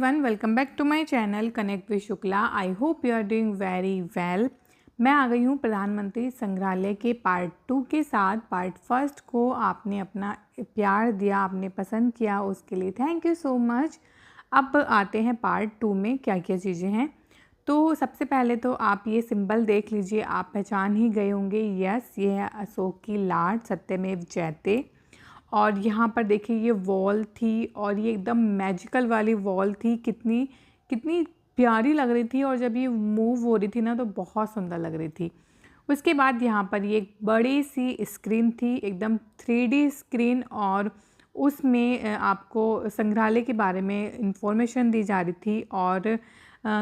Everyone, welcome back to my channel connect with Shukla. I hope you are doing very well. मैं आ गई हूँ प्रधानमंत्री संग्रहालय के पार्ट 2 के साथ। पार्ट फर्स्ट को आपने अपना प्यार दिया, आपने पसंद किया, उसके लिए थैंक यू सो मच। अब आते हैं पार्ट 2 में क्या क्या चीज़ें हैं। तो सबसे पहले तो आप ये सिंबल देख लीजिए, आप पहचान ही गए होंगे। यस, ये है अशोक की लाट, सत्यमेव जयते। और यहाँ पर देखिए ये वॉल थी और ये एकदम मैजिकल वाली वॉल थी। कितनी कितनी प्यारी लग रही थी और जब ये मूव हो रही थी ना तो बहुत सुंदर लग रही थी। उसके बाद यहाँ पर ये एक बड़ी सी स्क्रीन थी, एकदम 3D स्क्रीन, और उसमें आपको संग्रहालय के बारे में इंफॉर्मेशन दी जा रही थी। और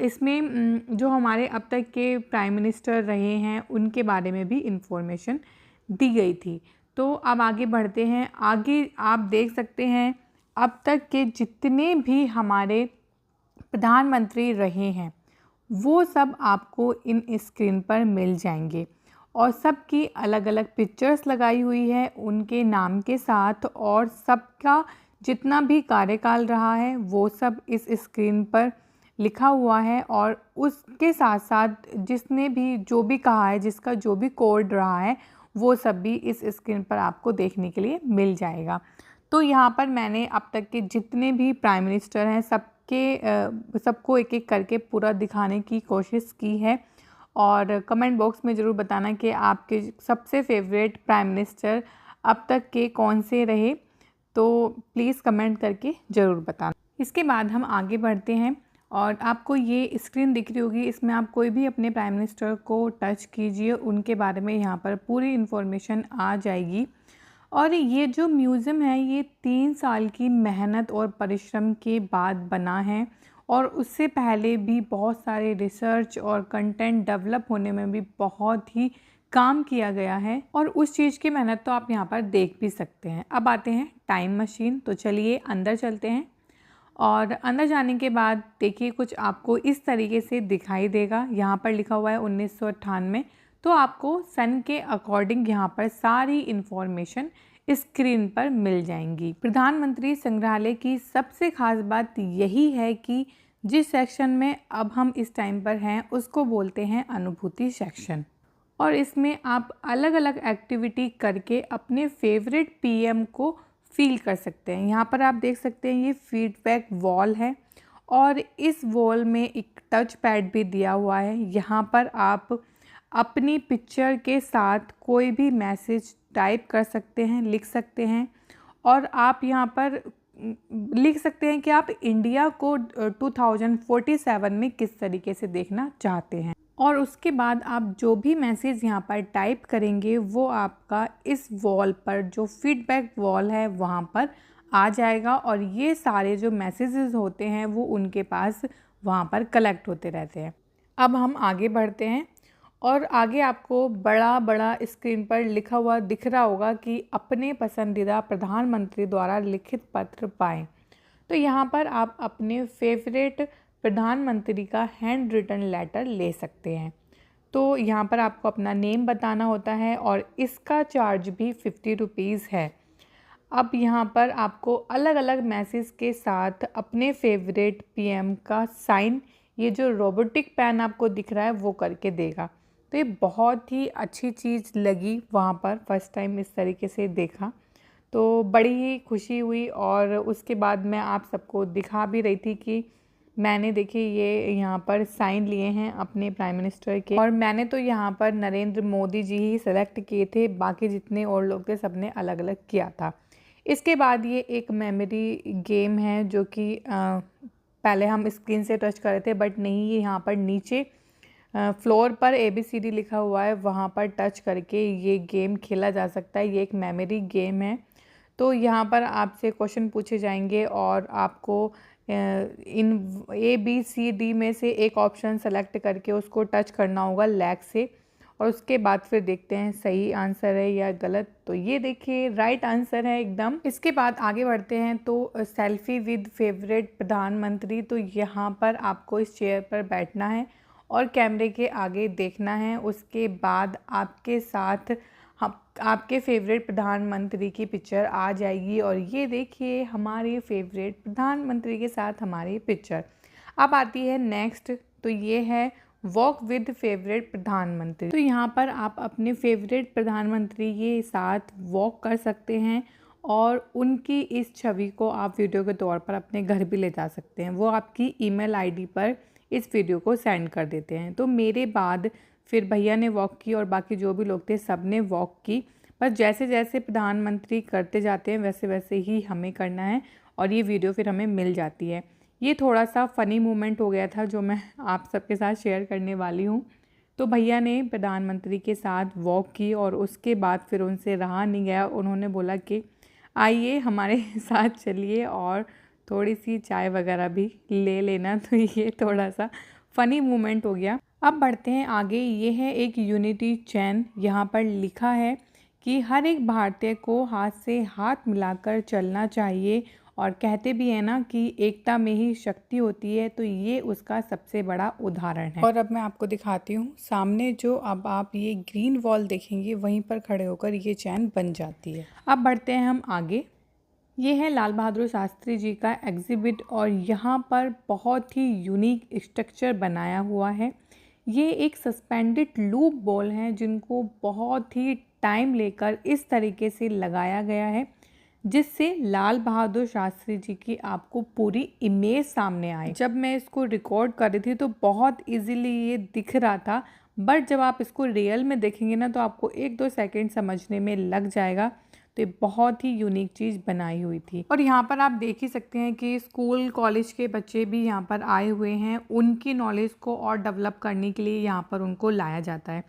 इसमें जो हमारे अब तक के प्राइम मिनिस्टर रहे हैं उनके बारे में भी इंफॉर्मेशन दी गई थी। तो अब आगे बढ़ते हैं। आगे आप देख सकते हैं अब तक के जितने भी हमारे प्रधानमंत्री रहे हैं वो सब आपको इन स्क्रीन पर मिल जाएंगे और सबकी अलग अलग पिक्चर्स लगाई हुई है उनके नाम के साथ, और सबका जितना भी कार्यकाल रहा है वो सब इस स्क्रीन पर लिखा हुआ है। और उसके साथ साथ जिसने भी जो भी कहा है, जिसका जो भी कोड रहा है, वो सब भी इस स्क्रीन पर आपको देखने के लिए मिल जाएगा। तो यहाँ पर मैंने अब तक के जितने भी प्राइम मिनिस्टर हैं सबको एक एक करके पूरा दिखाने की कोशिश की है। और कमेंट बॉक्स में ज़रूर बताना कि आपके सबसे फेवरेट प्राइम मिनिस्टर अब तक के कौन से रहे, तो प्लीज़ कमेंट करके ज़रूर बताना। इसके बाद हम आगे बढ़ते हैं और आपको ये स्क्रीन दिख रही होगी, इसमें आप कोई भी अपने प्राइम मिनिस्टर को टच कीजिए, उनके बारे में यहाँ पर पूरी इन्फॉर्मेशन आ जाएगी। और ये जो म्यूज़ियम है ये 3 साल की मेहनत और परिश्रम के बाद बना है और उससे पहले भी बहुत सारे रिसर्च और कंटेंट डेवलप होने में भी बहुत ही काम किया गया है और उस चीज़ की मेहनत तो आप यहाँ पर देख भी सकते हैं। अब आते हैं टाइम मशीन, तो चलिए अंदर चलते हैं। और अंदर जाने के बाद देखिए कुछ आपको इस तरीके से दिखाई देगा। यहाँ पर लिखा हुआ है 1998। तो आपको सन के अकॉर्डिंग यहाँ पर सारी इन्फॉर्मेशन स्क्रीन पर मिल जाएंगी। प्रधानमंत्री संग्रहालय की सबसे खास बात यही है कि जिस सेक्शन में अब हम इस टाइम पर हैं उसको बोलते हैं अनुभूति सेक्शन। और इसमें आप अलग अलग एक्टिविटी करके अपने फेवरेट पीएम को फील कर सकते हैं। यहाँ पर आप देख सकते हैं ये फीडबैक वॉल है और इस वॉल में एक टच पैड भी दिया हुआ है। यहाँ पर आप अपनी पिक्चर के साथ कोई भी मैसेज टाइप कर सकते हैं, लिख सकते हैं। और आप यहाँ पर लिख सकते हैं कि आप इंडिया को 2047 में किस तरीके से देखना चाहते हैं। और उसके बाद आप जो भी मैसेज यहाँ पर टाइप करेंगे वो आपका इस वॉल पर, जो फीडबैक वॉल है वहाँ पर आ जाएगा। और ये सारे जो मैसेजेस होते हैं वो उनके पास वहाँ पर कलेक्ट होते रहते हैं। अब हम आगे बढ़ते हैं और आगे आपको बड़ा बड़ा स्क्रीन पर लिखा हुआ दिख रहा होगा कि अपने पसंदीदा प्रधानमंत्री द्वारा लिखित पत्र पाएँ। तो यहाँ पर आप अपने फेवरेट प्रधानमंत्री का हैंड रिटन लेटर ले सकते हैं। तो यहाँ पर आपको अपना नेम बताना होता है और इसका चार्ज भी 50 रुपीज़ है। अब यहाँ पर आपको अलग अलग मैसेज के साथ अपने फेवरेट पीएम का साइन, ये जो रोबोटिक पेन आपको दिख रहा है वो करके देगा। तो ये बहुत ही अच्छी चीज़ लगी वहाँ पर, फर्स्ट टाइम इस तरीके से देखा तो बड़ी ही खुशी हुई। और उसके बाद मैं आप सबको दिखा भी रही थी कि मैंने देखिए ये यहाँ पर साइन लिए हैं अपने प्राइम मिनिस्टर के, और मैंने तो यहाँ पर नरेंद्र मोदी जी ही सेलेक्ट किए थे, बाकी जितने और लोग थे सबने अलग अलग किया था। इसके बाद ये एक मेमोरी गेम है जो कि पहले हम स्क्रीन से टच कर रहे थे बट नहीं, ये यहाँ पर नीचे फ्लोर पर ABCD लिखा हुआ है, वहाँ पर टच करके ये गेम खेला जा सकता है। ये एक मेमोरी गेम है। तो यहाँ पर आपसे क्वेश्चन पूछे जाएंगे और आपको इन ABCD में से एक ऑप्शन सेलेक्ट करके उसको टच करना होगा लेग से, और उसके बाद फिर देखते हैं सही आंसर है या गलत। तो ये देखिए राइट आंसर है एकदम। इसके बाद आगे बढ़ते हैं तो सेल्फी विद फेवरेट प्रधानमंत्री। तो यहाँ पर आपको इस चेयर पर बैठना है और कैमरे के आगे देखना है। उसके बाद आपके साथ हम आपके फेवरेट प्रधानमंत्री की पिक्चर आ जाएगी। और ये देखिए हमारे फेवरेट प्रधानमंत्री के साथ हमारी पिक्चर। अब आती है नेक्स्ट, तो ये है वॉक विद फेवरेट प्रधानमंत्री। तो यहाँ पर आप अपने फेवरेट प्रधानमंत्री के साथ वॉक कर सकते हैं और उनकी इस छवि को आप वीडियो के तौर पर अपने घर भी ले जा सकते हैं। वो आपकी ईमेल आईडी पर इस वीडियो को सेंड कर देते हैं। तो मेरे बाद फिर भैया ने वॉक की और बाकी जो भी लोग थे सब ने वॉक की। पर जैसे जैसे प्रधानमंत्री करते जाते हैं वैसे वैसे ही हमें करना है और ये वीडियो फिर हमें मिल जाती है। ये थोड़ा सा फ़नी मोमेंट हो गया था जो मैं आप सबके साथ शेयर करने वाली हूँ। तो भैया ने प्रधानमंत्री के साथ वॉक की और उसके बाद फिर उनसे रहा नहीं गया। उन्होंने बोला कि आइए हमारे साथ चलिए और थोड़ी सी चाय वगैरह भी ले लेना। तो ये थोड़ा सा फ़नी मोमेंट हो गया। अब बढ़ते हैं आगे। ये है एक यूनिटी चैन। यहाँ पर लिखा है कि हर एक भारतीय को हाथ से हाथ मिलाकर चलना चाहिए और कहते भी हैं ना कि एकता में ही शक्ति होती है। तो ये उसका सबसे बड़ा उदाहरण है। और अब मैं आपको दिखाती हूँ सामने जो अब आप ये ग्रीन वॉल देखेंगे वहीं पर खड़े होकर ये चैन बन जाती है। अब बढ़ते हैं हम आगे। ये है लाल बहादुर शास्त्री जी का एग्जिबिट और यहाँ पर बहुत ही यूनिक स्ट्रक्चर बनाया हुआ है। ये एक सस्पेंडेड लूप बॉल हैं जिनको बहुत ही टाइम लेकर इस तरीके से लगाया गया है जिससे लाल बहादुर शास्त्री जी की आपको पूरी इमेज सामने आए। जब मैं इसको रिकॉर्ड कर रही थी तो बहुत इजीली ये दिख रहा था, बट जब आप इसको रियल में देखेंगे ना तो आपको 1-2 सेकंड समझने में लग जाएगा। तो ये बहुत ही यूनिक चीज़ बनाई हुई थी। और यहाँ पर आप देख ही सकते हैं कि स्कूल कॉलेज के बच्चे भी यहाँ पर आए हुए हैं। उनकी नॉलेज को और डेवलप करने के लिए यहाँ पर उनको लाया जाता है,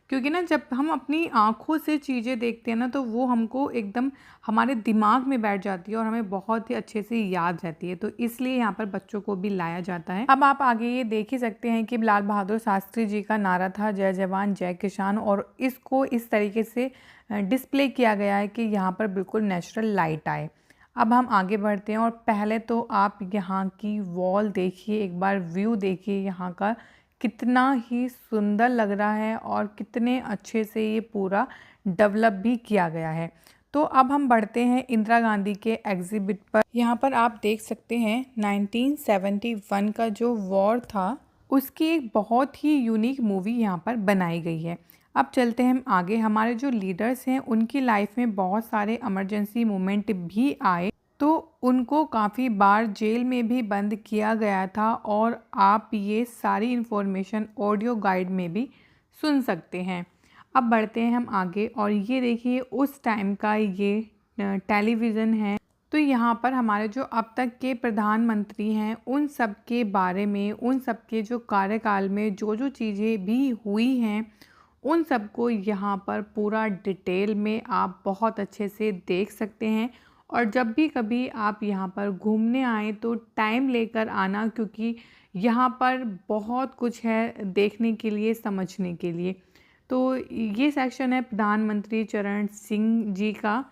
क्योंकि ना जब हम अपनी आँखों से चीज़ें देखते हैं ना तो वो हमको एकदम हमारे दिमाग में बैठ जाती है और हमें बहुत ही अच्छे से याद रहती है। तो इसलिए यहाँ पर बच्चों को भी लाया जाता है। अब आप आगे ये देख ही सकते हैं कि लाल बहादुर शास्त्री जी का नारा था जय जवान जय किसान, और इसको इस तरीके से डिस्प्ले किया गया है कि यहाँ पर बिल्कुल नेचुरल लाइट आए। अब हम आगे बढ़ते हैं और पहले तो आप यहाँ की वॉल देखिए, एक बार व्यू देखिए यहाँ का कितना ही सुंदर लग रहा है और कितने अच्छे से ये पूरा डेवलप भी किया गया है। तो अब हम बढ़ते हैं इंदिरा गांधी के एग्जिबिट पर। यहाँ पर आप देख सकते हैं 1971 का जो वॉर था उसकी एक बहुत ही यूनिक मूवी यहाँ पर बनाई गई है। अब चलते हैं हम आगे। हमारे जो लीडर्स हैं उनकी लाइफ में बहुत सारे इमरजेंसी मोमेंट भी आए, तो उनको काफ़ी बार जेल में भी बंद किया गया था और आप ये सारी इन्फॉर्मेशन ऑडियो गाइड में भी सुन सकते हैं। अब बढ़ते हैं हम आगे और ये देखिए उस टाइम का ये टेलीविज़न है। तो यहाँ पर हमारे जो अब तक के प्रधानमंत्री हैं उन सब के बारे में, उन सब के जो कार्यकाल में जो जो चीज़ें भी हुई हैं उन सबको यहाँ पर पूरा डिटेल में आप बहुत अच्छे से देख सकते हैं। और जब भी कभी आप यहाँ पर घूमने आएँ तो टाइम लेकर आना, क्योंकि यहाँ पर बहुत कुछ है देखने के लिए, समझने के लिए। तो ये सेक्शन है प्रधानमंत्री चरण सिंह जी का।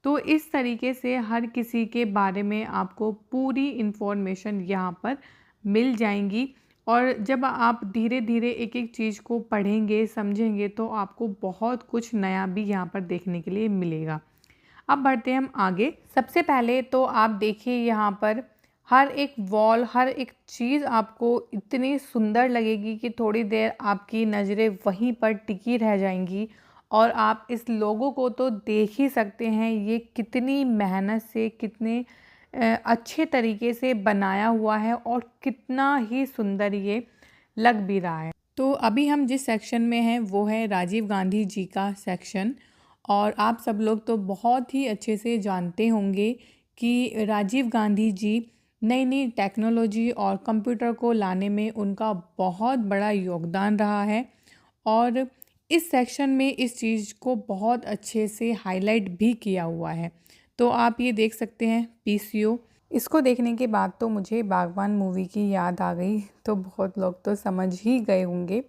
तो इस तरीके से हर किसी के बारे में आपको पूरी इन्फॉर्मेशन यहाँ पर मिल जाएंगी। और जब आप धीरे धीरे एक एक चीज़ को पढ़ेंगे, समझेंगे, तो आपको बहुत कुछ नया भी यहाँ पर देखने के लिए मिलेगा। अब बढ़ते हैं हम आगे। सबसे पहले तो आप देखिए यहाँ पर हर एक वॉल, हर एक चीज़ आपको इतनी सुंदर लगेगी कि थोड़ी देर आपकी नज़रें वहीं पर टिकी रह जाएंगी। और आप इस लोगों को तो देख ही सकते हैं ये कितनी मेहनत से, कितने अच्छे तरीके से बनाया हुआ है और कितना ही सुंदर ये लग भी रहा है। तो अभी हम जिस सेक्शन में हैं वो है राजीव गांधी जी का सेक्शन। और आप सब लोग तो बहुत ही अच्छे से जानते होंगे कि राजीव गांधी जी नई नई टेक्नोलॉजी और कंप्यूटर को लाने में उनका बहुत बड़ा योगदान रहा है। और इस सेक्शन में इस चीज़ को बहुत अच्छे से हाईलाइट भी किया हुआ है। तो आप ये देख सकते हैं पीसीओ। इसको देखने के बाद तो मुझे बागबान मूवी की याद आ गई, तो बहुत लोग तो समझ ही गए होंगे।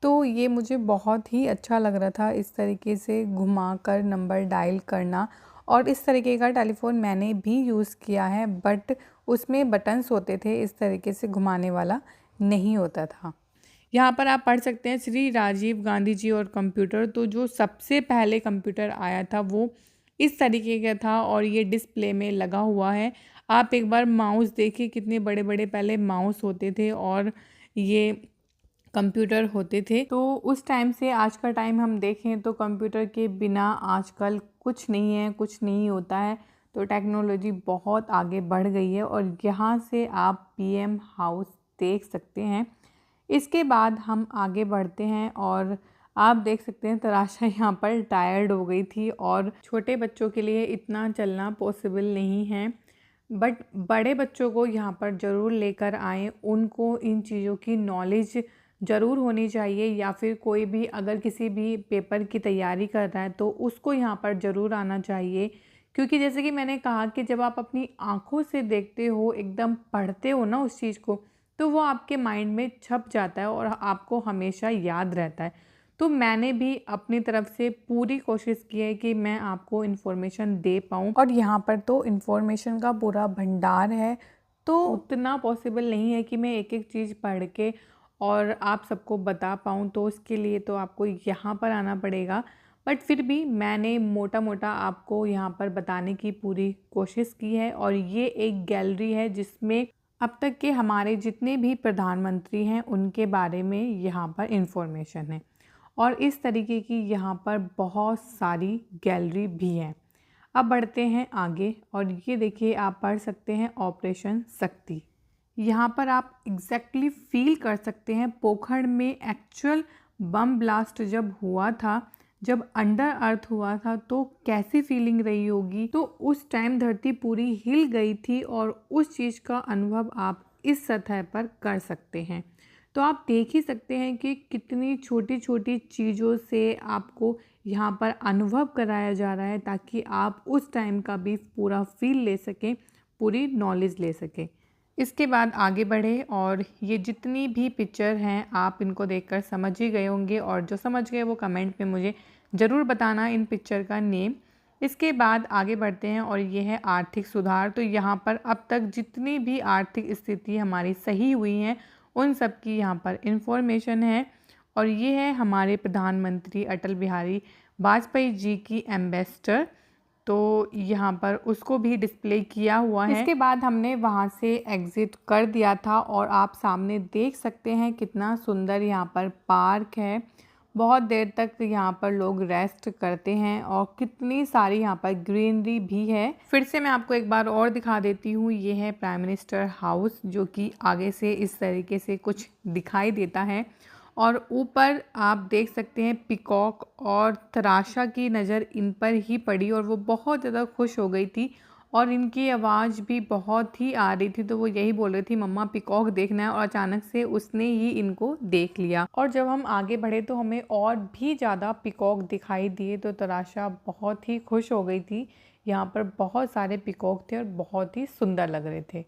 तो ये मुझे बहुत ही अच्छा लग रहा था इस तरीके से घुमाकर नंबर डायल करना। और इस तरीके का टेलीफ़ोन मैंने भी यूज़ किया है, बट उसमें बटन्स होते थे, इस तरीके से घुमाने वाला नहीं होता था। यहाँ पर आप पढ़ सकते हैं श्री राजीव गांधी जी और कंप्यूटर। तो जो सबसे पहले कंप्यूटर आया था वो इस तरीके का था और ये डिस्प्ले में लगा हुआ है। आप एक बार माउस देखिए, कितने बड़े बड़े पहले माउस होते थे और ये कंप्यूटर होते थे। तो उस टाइम से आज का टाइम हम देखें तो कंप्यूटर के बिना आजकल कुछ नहीं है, कुछ नहीं होता है। तो टेक्नोलॉजी बहुत आगे बढ़ गई है और यहाँ से आप पीएम हाउस देख सकते हैं। इसके बाद हम आगे बढ़ते हैं और आप देख सकते हैं तराशा यहाँ पर टायर्ड हो गई थी और छोटे बच्चों के लिए इतना चलना पॉसिबल नहीं है, बट बड़े बच्चों को यहाँ पर ज़रूर लेकर आएँ। उनको इन चीज़ों की नॉलेज ज़रूर होनी चाहिए, या फिर कोई भी अगर किसी भी पेपर की तैयारी कर रहा है तो उसको यहाँ पर ज़रूर आना चाहिए। क्योंकि जैसे कि मैंने कहा कि जब आप अपनी आँखों से देखते हो, एकदम पढ़ते हो ना उस चीज़ को, तो वो आपके माइंड में छप जाता है और आपको हमेशा याद रहता है। तो मैंने भी अपनी तरफ से पूरी कोशिश की है कि मैं आपको इन्फॉर्मेशन दे पाऊँ, और यहाँ पर तो इन्फॉर्मेशन का पूरा भंडार है। तो उतना पॉसिबल नहीं है कि मैं एक एक चीज़ पढ़ के और आप सबको बता पाऊँ, तो उसके लिए तो आपको यहाँ पर आना पड़ेगा। बट फिर भी मैंने मोटा मोटा आपको यहाँ पर बताने की पूरी कोशिश की है। और ये एक गैलरी है जिसमें अब तक के हमारे जितने भी प्रधानमंत्री हैं उनके बारे में यहाँ पर इन्फॉर्मेशन है, और इस तरीके की यहाँ पर बहुत सारी गैलरी भी हैं। अब बढ़ते हैं आगे और ये देखिए, आप पढ़ सकते हैं ऑपरेशन शक्ति। यहाँ पर आप एग्जैक्टली फील कर सकते हैं पोखरण में एक्चुअल बम ब्लास्ट जब हुआ था, जब अंडर अर्थ हुआ था, तो कैसी फीलिंग रही होगी। तो उस टाइम धरती पूरी हिल गई थी और उस चीज़ का अनुभव आप इस सतह पर कर सकते हैं। तो आप देख ही सकते हैं कि कितनी छोटी छोटी चीज़ों से आपको यहाँ पर अनुभव कराया जा रहा है, ताकि आप उस टाइम का भी पूरा फील ले सकें, पूरी नॉलेज ले सकें। इसके बाद आगे बढ़े और ये जितनी भी पिक्चर हैं आप इनको देखकर समझ ही गए होंगे, और जो समझ गए वो कमेंट में मुझे ज़रूर बताना इन पिक्चर का नेम। इसके बाद आगे बढ़ते हैं और ये है आर्थिक सुधार। तो यहाँ पर अब तक जितनी भी आर्थिक स्थिति हमारी सही हुई हैं उन सब की यहाँ पर इन्फॉर्मेशन है। और ये है हमारे प्रधानमंत्री अटल बिहारी वाजपेयी जी की एम्बेसडर, तो यहाँ पर उसको भी डिस्प्ले किया हुआ है। इसके बाद हमने वहाँ से एग्ज़िट कर दिया था और आप सामने देख सकते हैं कितना सुंदर यहाँ पर पार्क है। बहुत देर तक यहाँ पर लोग रेस्ट करते हैं और कितनी सारी यहाँ पर ग्रीनरी भी है। फिर से मैं आपको एक बार और दिखा देती हूँ, ये है प्राइम मिनिस्टर हाउस, जो कि आगे से इस तरीके से कुछ दिखाई देता है। और ऊपर आप देख सकते हैं पिकॉक, और तराशा की नज़र इन पर ही पड़ी और वो बहुत ज़्यादा खुश हो गई थी और इनकी आवाज़ भी बहुत ही आ रही थी। तो वो यही बोल रही थी मम्मा पिकॉक देखना है, और अचानक से उसने ही इनको देख लिया। और जब हम आगे बढ़े तो हमें और भी ज़्यादा पिकॉक दिखाई दिए, तो तराशा बहुत ही खुश हो गई थी। यहाँ पर बहुत सारे पिकॉक थे और बहुत ही सुंदर लग रहे थे।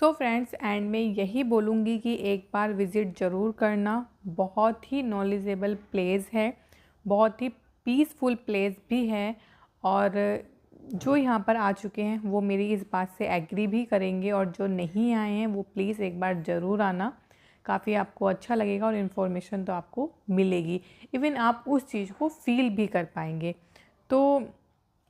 सो फ्रेंड्स, एंड में यही बोलूँगी कि एक बार विज़िट ज़रूर करना। बहुत ही नॉलेजेबल प्लेस है, बहुत ही पीसफुल प्लेस भी है, और जो यहाँ पर आ चुके हैं वो मेरी इस बात से एग्री भी करेंगे, और जो नहीं आए हैं वो प्लीज़ एक बार ज़रूर आना। काफ़ी आपको अच्छा लगेगा और इन्फॉर्मेशन तो आपको मिलेगी, इवन आप उस चीज़ को फील भी कर पाएंगे। तो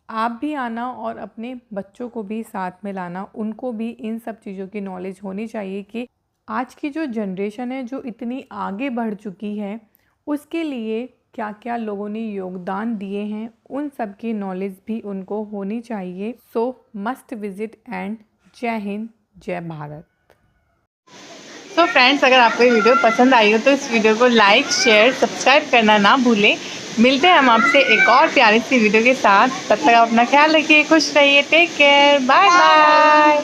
आप भी आना और अपने बच्चों को भी साथ में लाना, उनको भी इन सब चीज़ों की नॉलेज होनी चाहिए कि आज की जो जनरेशन है जो इतनी आगे बढ़ चुकी है, उसके लिए क्या क्या लोगों ने योगदान दिए हैं, उन सब की नॉलेज भी उनको होनी चाहिए। सो मस्ट विजिट, एंड जय हिंद, जय भारत। तो फ्रेंड्स, अगर आपको ये वीडियो पसंद आई हो तो इस वीडियो को लाइक, शेयर, सब्सक्राइब करना ना भूलें। मिलते हैं हम आपसे एक और प्यारी सी वीडियो के साथ। तब तक आप अपना ख्याल रखिए, खुश रहिए, टेक केयर, बाय बाय।